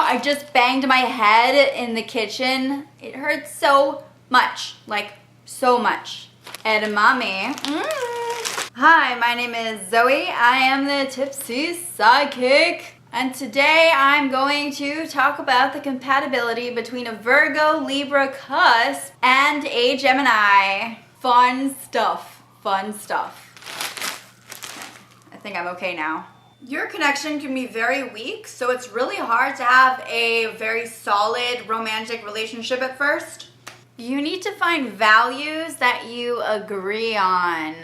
I just banged my head in the kitchen. It hurts so much, like so much. Edamame. Hi, my name is Zoe. I am the Tipsy Psychic. And today I'm going to talk about the compatibility between a Virgo Libra Cusp and a Gemini. Fun stuff. Fun stuff. I think I'm okay now. Your connection can be very weak, so it's really hard to have a very solid romantic relationship at first. You need to find values that you agree on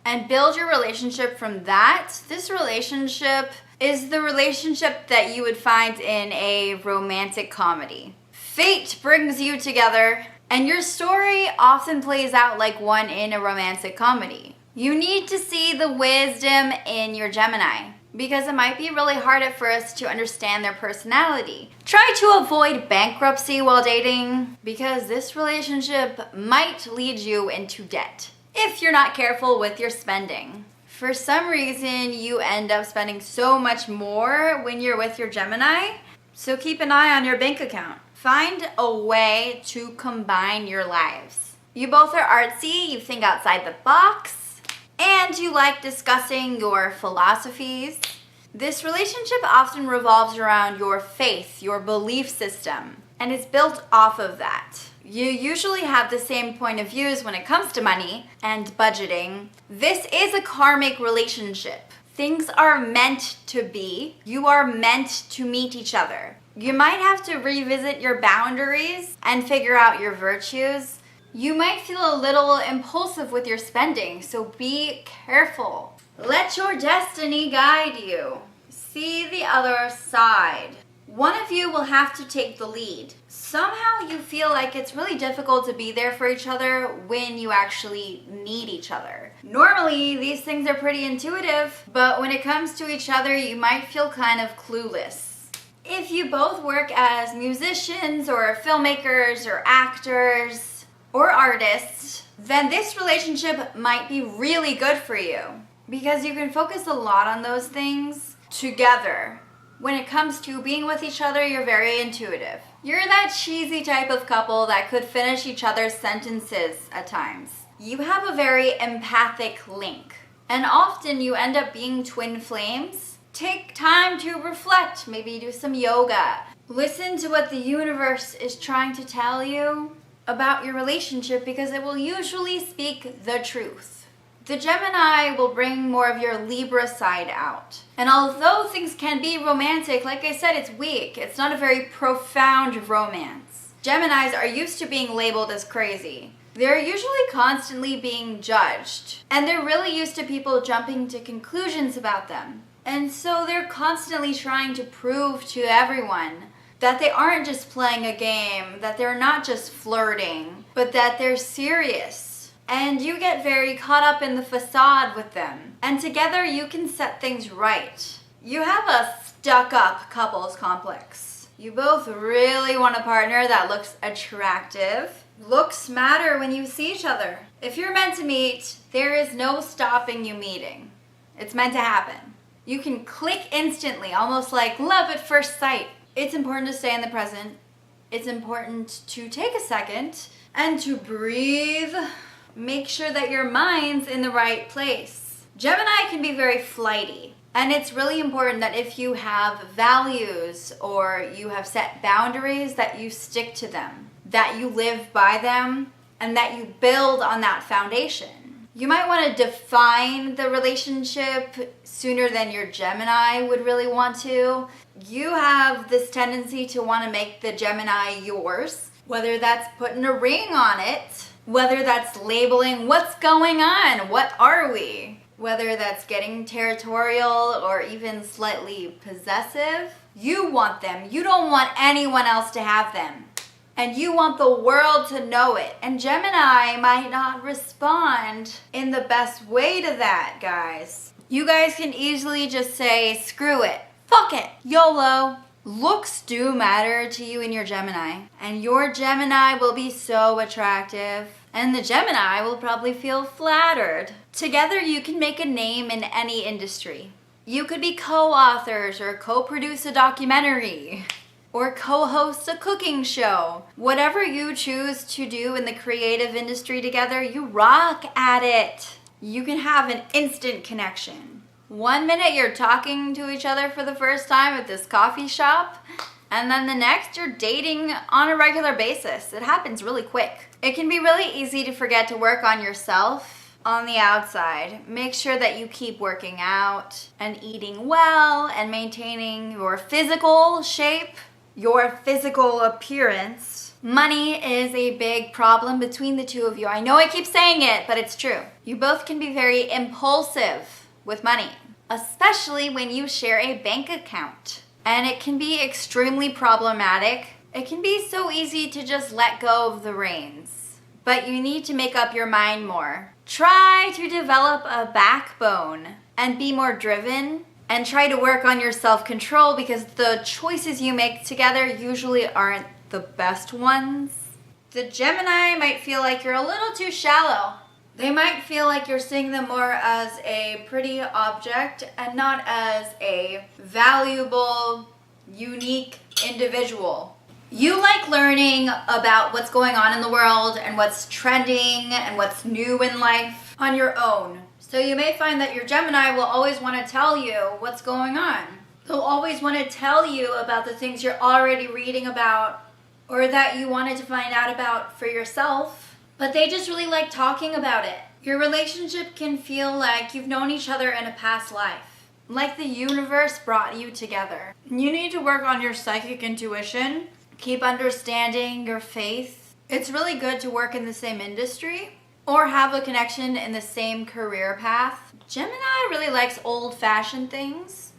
and build your relationship from that. This relationship is the relationship that you would find in a romantic comedy. Fate brings you together, and your story often plays out like one in a romantic comedy. You need to see the wisdom in your Gemini, because it might be really hard at first to understand their personality. Try to avoid bankruptcy while dating, because this relationship might lead you into debt if you're not careful with your spending. For some reason, you end up spending so much more when you're with your Gemini, so keep an eye on your bank account. Find a way to combine your lives. You both are artsy, you think outside the box, and you like discussing your philosophies. This relationship often revolves around your faith, your belief system, and it's built off of that. You usually have the same point of views when it comes to money and budgeting. This is a karmic relationship. Things are meant to be. You are meant to meet each other. You might have to revisit your boundaries and figure out your virtues. You might feel a little impulsive with your spending, so be careful. Let your destiny guide you. See the other side. One of you will have to take the lead. Somehow you feel like it's really difficult to be there for each other when you actually need each other. Normally, these things are pretty intuitive, but when it comes to each other, you might feel kind of clueless. If you both work as musicians or filmmakers or actors, or artists, then this relationship might be really good for you because you can focus a lot on those things together. When it comes to being with each other, you're very intuitive. You're that cheesy type of couple that could finish each other's sentences at times. You have a very empathic link, and often you end up being twin flames. Take time to reflect, maybe do some yoga. Listen to what the universe is trying to tell you about your relationship, because it will usually speak the truth. The Gemini will bring more of your Libra side out. And although things can be romantic, like I said, it's weak. It's not a very profound romance. Geminis are used to being labeled as crazy. They're usually constantly being judged. And they're really used to people jumping to conclusions about them. And so they're constantly trying to prove to everyone that they aren't just playing a game, that they're not just flirting, but that they're serious. And you get very caught up in the facade with them. And together you can set things right. You have a stuck-up couples complex. You both really want a partner that looks attractive. Looks matter when you see each other. If you're meant to meet, there is no stopping you meeting. It's meant to happen. You can click instantly, almost like love at first sight. It's important to stay in the present. It's important to take a second and to breathe. Make sure that your mind's in the right place. Gemini can be very flighty, and it's really important that if you have values or you have set boundaries, that you stick to them, that you live by them, and that you build on that foundation. You might want to define the relationship sooner than your Gemini would really want to. You have this tendency to want to make the Gemini yours, whether that's putting a ring on it, whether that's labeling what's going on, what are we, whether that's getting territorial or even slightly possessive. You want them. You don't want anyone else to have them. And you want the world to know it. And Gemini might not respond in the best way to that, guys. You guys can easily just say, screw it. Fuck it. YOLO. Looks do matter to you and your Gemini. And your Gemini will be so attractive. And the Gemini will probably feel flattered. Together you can make a name in any industry. You could be co-authors or co-produce a documentary. or co-host a cooking show. Whatever you choose to do in the creative industry together, you rock at it. You can have an instant connection. 1 minute you're talking to each other for the first time at this coffee shop, and then the next you're dating on a regular basis. It happens really quick. It can be really easy to forget to work on yourself on the outside. Make sure that you keep working out and eating well and maintaining your physical shape, your physical appearance. Money is a big problem between the two of you. I know I keep saying it, but it's true. You both can be very impulsive with money, especially when you share a bank account. And it can be extremely problematic. It can be so easy to just let go of the reins. But you need to make up your mind more. Try to develop a backbone and be more driven, and try to work on your self-control, because the choices you make together usually aren't the best ones. The Gemini might feel like you're a little too shallow. They might feel like you're seeing them more as a pretty object and not as a valuable, unique individual. You like learning about what's going on in the world and what's trending and what's new in life on your own. So you may find that your Gemini will always want to tell you what's going on. They'll always want to tell you about the things you're already reading about or that you wanted to find out about for yourself. But they just really like talking about it. Your relationship can feel like you've known each other in a past life, like the universe brought you together. You need to work on your psychic intuition, keep understanding your faith. It's really good to work in the same industry or have a connection in the same career path. Gemini really likes old-fashioned things.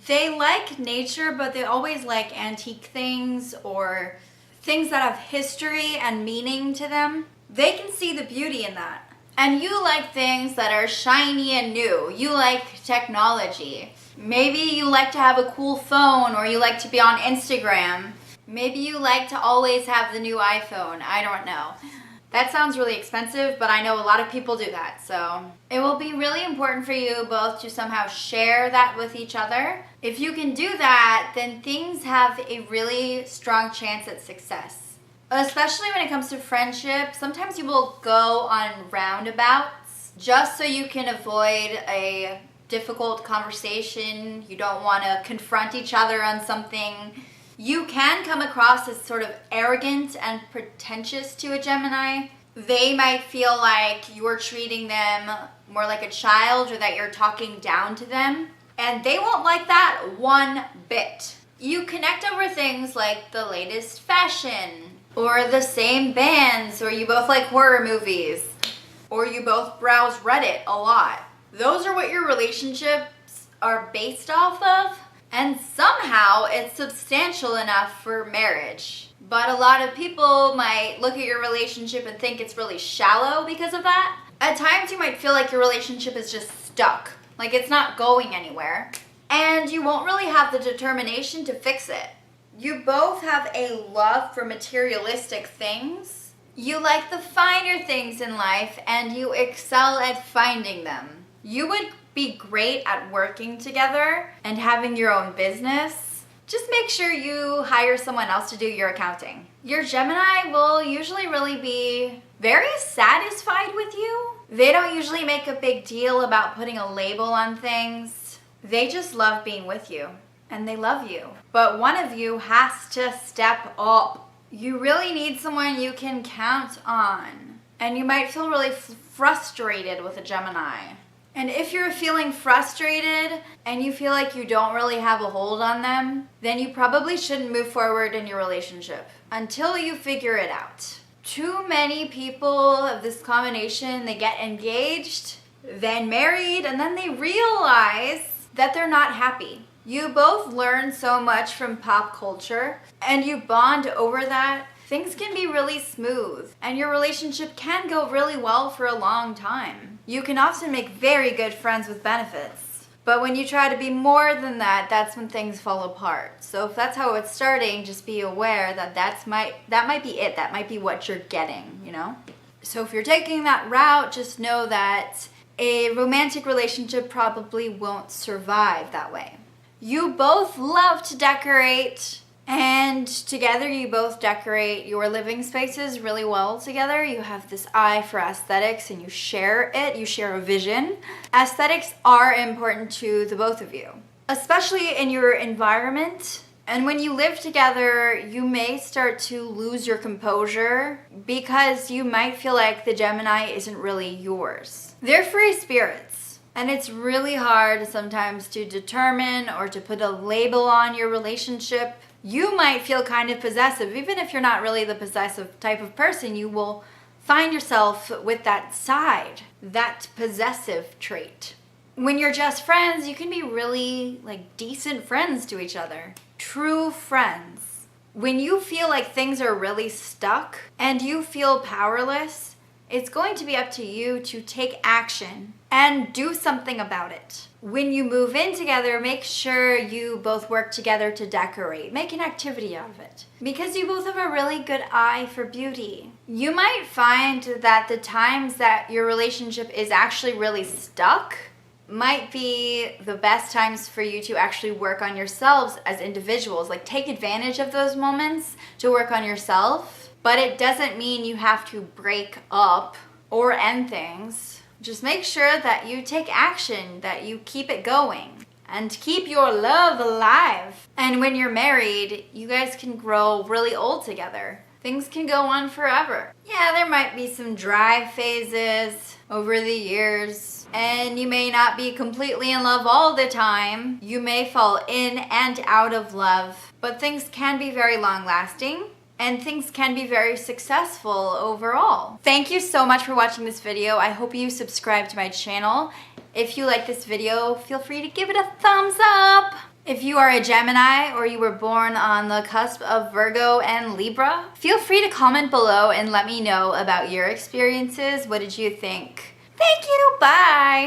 They like nature, but they always like antique things or things that have history and meaning to them. They can see the beauty in that. And you like things that are shiny and new. You like technology. Maybe you like to have a cool phone, or you like to be on Instagram. Maybe you like to always have the new iPhone. I don't know. That sounds really expensive, but I know a lot of people do that. So it will be really important for you both to somehow share that with each other. If you can do that, then things have a really strong chance at success. Especially when it comes to friendship, sometimes you will go on roundabouts just so you can avoid a difficult conversation. You don't want to confront each other on something. You can come across as sort of arrogant and pretentious to a Gemini. They might feel like you're treating them more like a child or that you're talking down to them. And they won't like that one bit. You connect over things like the latest fashion, or the same bands, or you both like horror movies, or you both browse Reddit a lot. Those are what your relationships are based off of, and somehow it's substantial enough for marriage. But a lot of people might look at your relationship and think it's really shallow because of that. At times you might feel like your relationship is just stuck, like it's not going anywhere, and you won't really have the determination to fix it. You both have a love for materialistic things. You like the finer things in life, and you excel at finding them. You would be great at working together and having your own business. Just make sure you hire someone else to do your accounting. Your Gemini will usually really be very satisfied with you. They don't usually make a big deal about putting a label on things. They just love being with you. And they love you. But one of you has to step up. You really need someone you can count on. And you might feel really frustrated with a Gemini. And if you're feeling frustrated and you feel like you don't really have a hold on them, then you probably shouldn't move forward in your relationship until you figure it out. Too many people of this combination, they get engaged, then married, and then they realize that they're not happy. You both learn so much from pop culture, and you bond over that. Things can be really smooth, and your relationship can go really well for a long time. You can often make very good friends with benefits. But when you try to be more than that, that's when things fall apart. So if that's how it's starting, just be aware that that might be it. That might be what you're getting, you know? So if you're taking that route, just know that a romantic relationship probably won't survive that way. You both love to decorate. And together you both decorate your living spaces really well together. You have this eye for aesthetics and you share it. You share a vision. Aesthetics are important to the both of you, especially in your environment. And when you live together, you may start to lose your composure because you might feel like the Gemini isn't really yours. They're free spirits. And it's really hard sometimes to determine or to put a label on your relationship. You might feel kind of possessive. Even if you're not really the possessive type of person, you will find yourself with that side, that possessive trait. When you're just friends, you can be really decent friends to each other. True friends. When you feel like things are really stuck and you feel powerless, it's going to be up to you to take action and do something about it. When you move in together, make sure you both work together to decorate. Make an activity out of it. Because you both have a really good eye for beauty. You might find that the times that your relationship is actually really stuck might be the best times for you to actually work on yourselves as individuals. Take advantage of those moments to work on yourself. But it doesn't mean you have to break up or end things. Just make sure that you take action, that you keep it going, and keep your love alive. And when you're married, you guys can grow really old together. Things can go on forever. Yeah, there might be some dry phases over the years, and you may not be completely in love all the time. You may fall in and out of love, but things can be very long-lasting. And things can be very successful overall. Thank you so much for watching this video. I hope you subscribe to my channel. If you like this video, feel free to give it a thumbs up. If you are a Gemini or you were born on the cusp of Virgo and Libra, feel free to comment below and let me know about your experiences. What did you think? Thank you. Bye.